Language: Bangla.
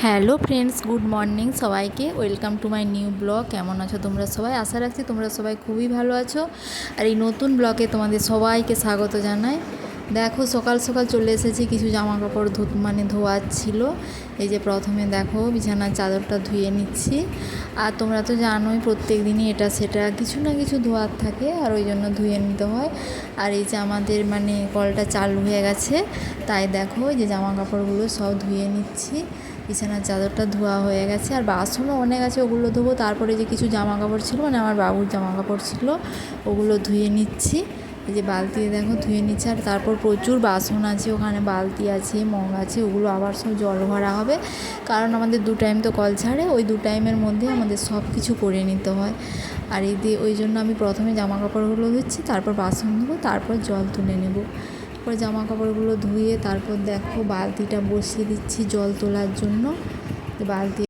হ্যালো ফ্রেন্ডস, গুড মর্নিং সবাইকে। Welcome to my new blog. কেমন আছো তোমরা সবাই? আশা রাখছি তোমরা সবাই খুবই ভালো আছো। আর এই নতুন ব্লগে তোমাদের সবাইকে স্বাগত জানাই। দেখো, সকাল সকাল চলে এসেছি, কিছু জামা কাপড় ধোয়ার ছিল। এই যে প্রথমে দেখো বিছানার চাদরটা ধুয়ে নিচ্ছি। আর তোমরা তো জানোই প্রত্যেক দিনই এটা সেটা কিছু না কিছু ধোয়ার থাকে, আর ওই জন্য ধুয়ে নিতে হয়। আর এই যে আমাদের কলটা চালু হয়ে গেছে, তাই দেখো এই যে জামা কাপড়গুলো সব ধুয়ে নিচ্ছি। বিছানার চাদরটা ধোয়া হয়ে গেছে, আর বাসনও অনেক আছে, ওগুলো ধোবো। তারপরে যে কিছু জামা কাপড় ছিল, আমার বাবুর জামা কাপড় ছিল, ওগুলো ধুয়ে নিচ্ছি। এই যে বালতি দেখো ধুয়ে নিচ্ছে। আর তারপর প্রচুর বাসন আছে, ওখানে বালতি আছে, মগ আছে, ওগুলো আবার সব জল ভরা হবে। কারণ আমাদের 2 টাইম তো কল ছাড়ে, ওই 2 টাইমের মধ্যে আমাদের সব কিছু করে নিতে হয়। আর ওই জন্য আমি প্রথমে জামা কাপড়গুলো ধুচ্ছি, তারপর বাসন ধোবো, তারপর জল তুলে নেব। তারপর জামা কাপড়গুলো ধুয়ে তারপর দেখো বালতিটা বসিয়ে দিচ্ছি জল তোলার জন্য। বালতি